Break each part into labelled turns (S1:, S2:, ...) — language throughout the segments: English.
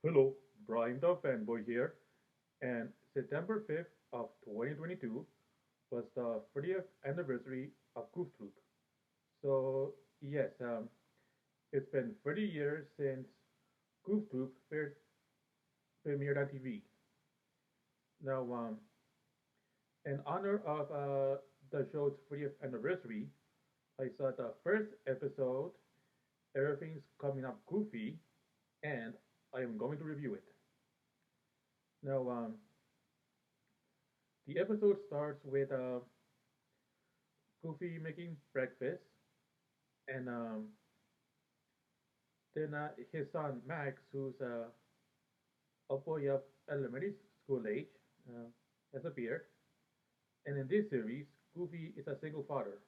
S1: Hello, Brian the fanboy here, and September 5th of 2022 was the 30th anniversary of Goof Troop. So, yes, it's been 30 years since Goof Troop first premiered on TV. Now, in honor of the show's 30th anniversary, I saw the first episode, Everything's Coming Up Goofy, and I am going to review it. Now, the episode starts with Goofy making breakfast, and then his son Max, who's a boy of elementary school age, uh, has appeared. And in this series, Goofy is a single father.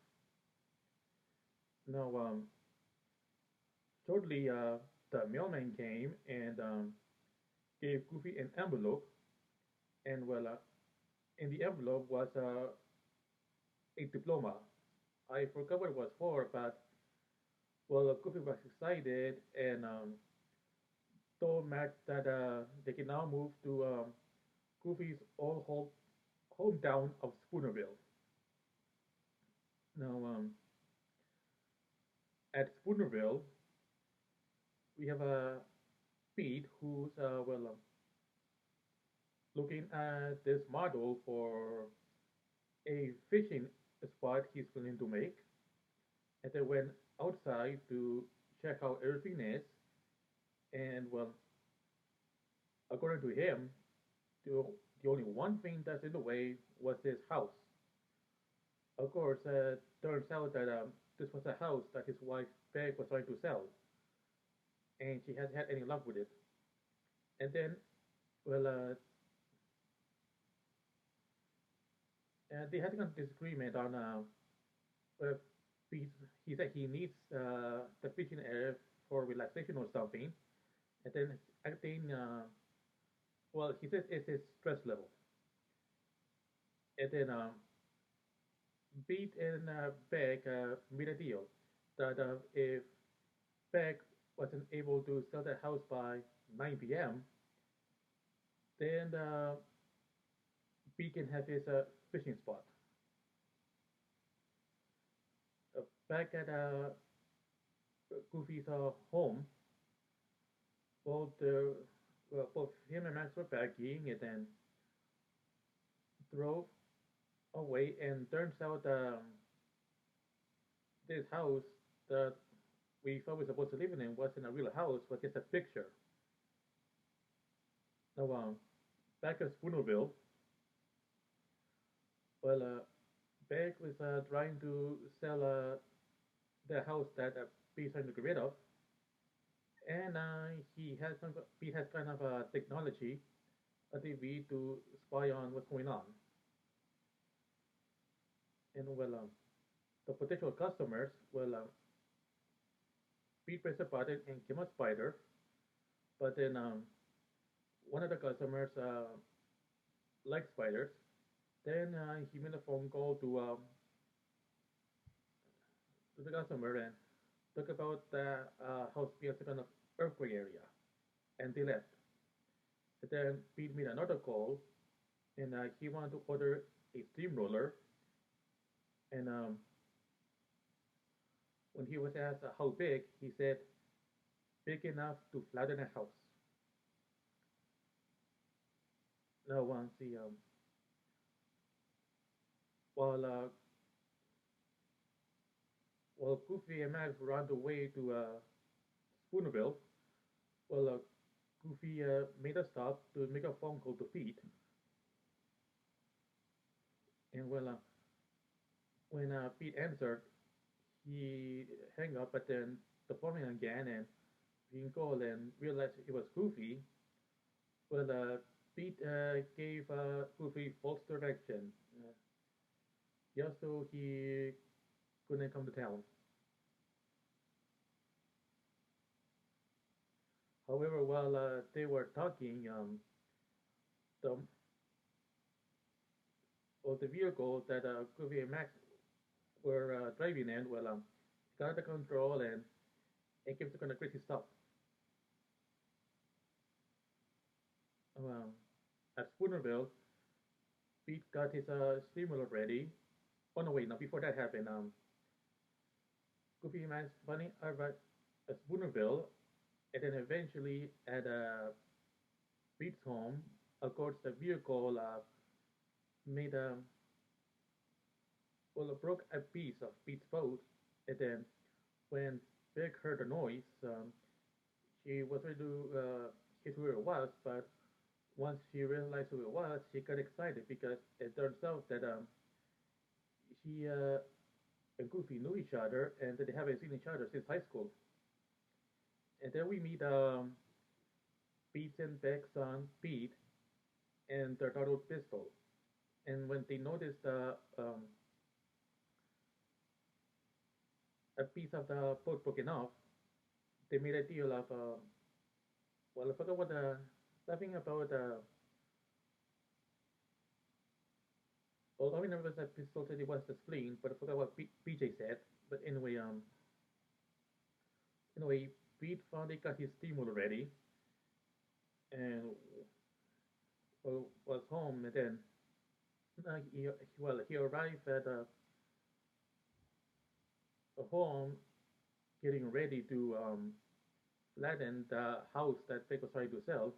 S1: Now, shortly, the mailman came and gave Goofy an envelope, and in the envelope was a diploma. I forgot what it was for, but Goofy was excited and told Max that they can now move to Goofy's old hometown of Spoonerville. Now, at Spoonerville, we have Pete who's looking at this model for a fishing spot he's planning to make, and they went outside to check out everything is. And according to him, the, the only one thing that's in the way was this house. Of course, turns out that this was a house that his wife Peg was trying to sell, and she hasn't had any luck with it. And then, well, uh, they had a disagreement on uh, he, he said he needs the fishing area for relaxation or something. And then I think, he says it's his stress level. And then Pete and Beck made a deal that if Beck wasn't able to sell the house by 9 p.m., then Pete can have his fishing spot. Back at Goofy's home, both him and Max were packing and then drove away. And turns out this house that we thought we were supposed to live in wasn't a real house, but just a picture. Now, back at Spoonerville, well, Beck was trying to sell the house that Pete's trying to get rid of, and he has kind of a technology, a TV to spy on what's going on. And the potential customers, Pete pressed a button and came a spider, but then one of the customers liked spiders. Then he made a phone call to the customer and talk about the house being a kind of earthquake area, and they left. And then Pete made another call, and he wanted to order a steamroller. And when he was asked how big, he said big enough to flatten a house. Now, once the while while Goofy and Max were on the way to Spoonerville, well, uh, Goofy made a stop to make a phone call to Pete, and when Pete answered, he hung up, but then the phone rang again, and he called and realized it was Goofy. Well, Pete gave Goofy false direction, just so he couldn't come to town. However, while they were talking, the the vehicle that Goofy and Max were driving in, got out of control and it kept doing crazy stuff. Um, at Spoonerville, Pete got his steamer ready. Oh no, wait, no, before that happened, Goofy Man's Bunny arrived at Spoonerville, and then eventually at Pete's home. Of course, the vehicle made well, broke a piece of Pete's boat, and then when Vic heard the noise, she was ready to hit who it was, but once she realized who it was, she got excited because it turns out that she and Goofy knew each other and that they haven't seen each other since high school. And then we meet Pete and Bec's son, Pete, and their daughter Pistol. And when they noticed a piece of the boat broken off, they made a deal of, well, I forgot what something about, well, all I remember was that Pistol said it was the spleen, but I forgot what PJ said. But anyway, Pete finally got his steamroller ready and was home, and then he arrived at a home getting ready to flatten the house that Vic was trying to sell.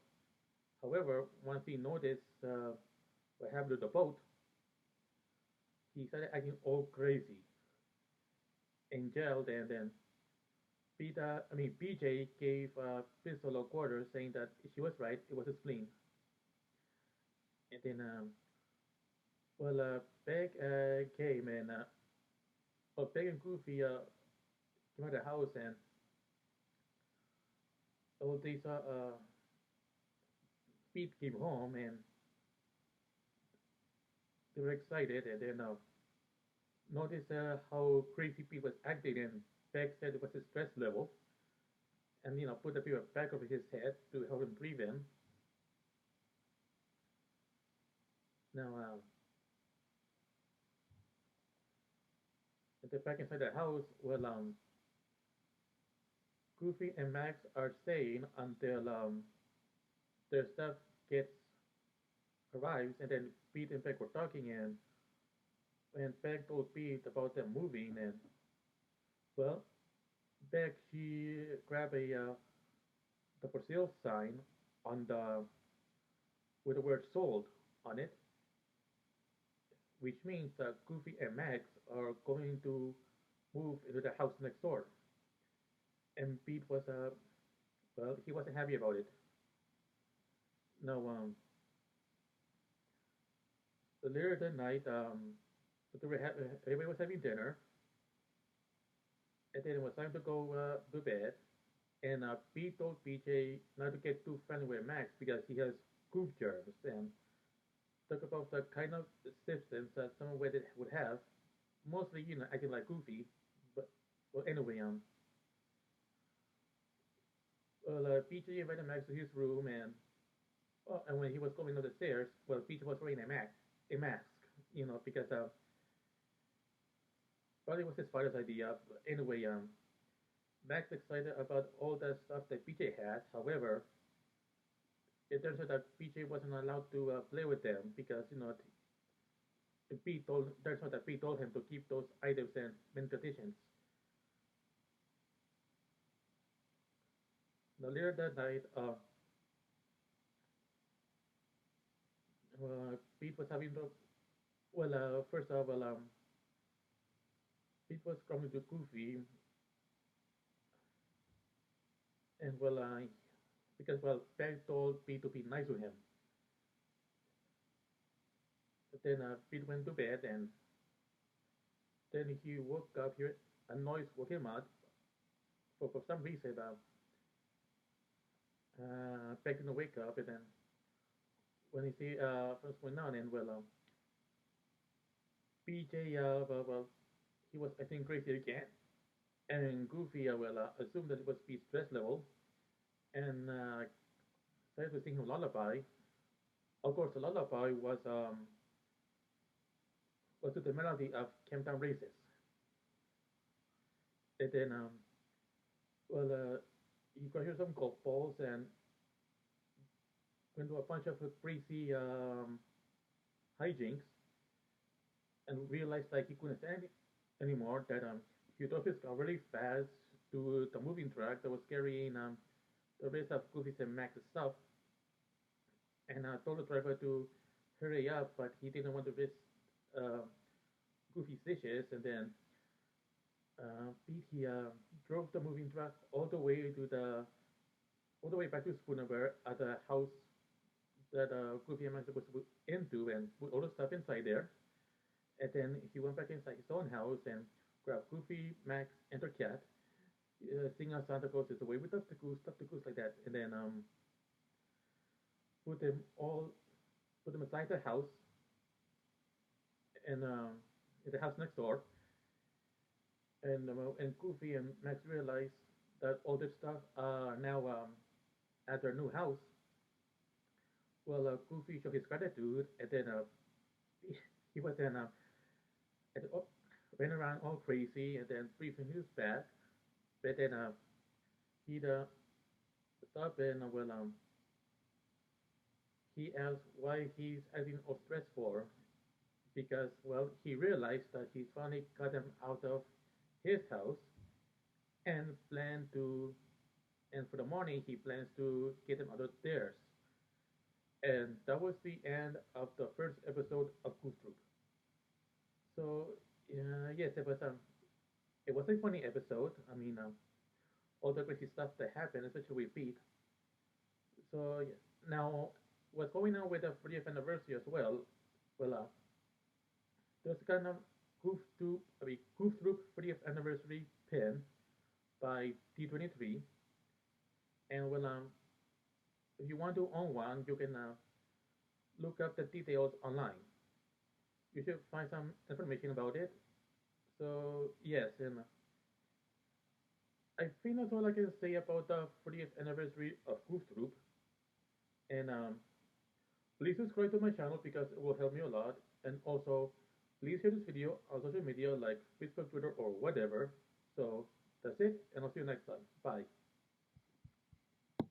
S1: However, once he noticed what happened to the boat, he started acting all crazy and yelled, and then PJ gave Pistol a quarter, saying that she was right, it was a spleen. And then, Peg came and Peg and Goofy came out of the house, and they saw Pete came home, and they were excited, and then noticed how crazy Pete was acting, and Peg said it was his stress level, and put a bit of back over his head to help him breathe in. Now, they're back inside the house. Well, Goofy and Max are staying until their stuff gets arrives, and then Pete and Peg were talking, and when Peg told Pete about them moving, and well, Peg she grabbed a the for sale sign on the with the word sold on it, which means that Goofy and Max are going to move into the house next door. And Pete was well, he wasn't happy about it. No, so later that night, everybody was having dinner, and then it was time to go to bed. And Pete told PJ not to get too friendly with Max because he has goof germs, and talk about the kind of symptoms that someone with it would have. Mostly, acting like Goofy. But well, anyway, PJ invited Max to his room, and when he was going up the stairs, well, PJ was wearing a mask, because probably was his father's idea. But anyway, Max excited about all the stuff that PJ had. However, it turns out that PJ wasn't allowed to play with them because Pete told turns out that Pete told him to keep those items in mint conditions. Now later that night, Pete was having the first of all, Pete was coming to Goofy, and because Peg told Pete to be nice to him. But then Pete went to bed, and then he woke up here. A noise woke him up. For some reason, Peg didn't wake up, and then when he see what's going on, and PJ he was acting crazy again, and Goofy assumed that it was Pete's stress level, and started to sing him lullaby. Of course, the lullaby was to the melody of Camptown Races. And then well, you could hear some golf balls, and went to a bunch of crazy hijinks and realized like he couldn't stand it anymore. That he drove his car really fast to the moving truck that was carrying the rest of Goofy's and Max's stuff, and told the driver to hurry up, but he didn't want to risk uh, Goofy's dishes, and then Pete he drove the moving truck all the way back to Spoonerville at the house that Goofy and Max were supposed to put into and put all the stuff inside there. And then he went back inside his own house and grabbed Goofy, Max, and their cat, singing Santa Claus is away with stuff the goose like that, and then put them all put them inside the house and in the house next door. And Goofy and Max realized that all this stuff are now at their new house. Well, Goofy showed his gratitude, and then he was then and, ran around all crazy, and then breathing his back. But then he stopped and he asked why he's acting all stressed for, because well he realized that he finally got them out of his house and planned to and for the morning he plans to get them out of theirs. And that was the end of the first episode of Goof Troop. So yes, it was a funny episode. I mean, all the crazy stuff that happened, especially with Pete. So yeah. Now, what's going on with the 40th anniversary as well? Well, there's kind of Goof Troop 40th anniversary pin by T23, and well, if you want to own one, you can look up the details online. You should find some information about it. So yes, and I think that's all I can say about the 40th anniversary of Goof Troop. And please subscribe to my channel because it will help me a lot. And also, please share this video on social media like Facebook, Twitter, or whatever. So that's it, and I'll see you next time. Bye.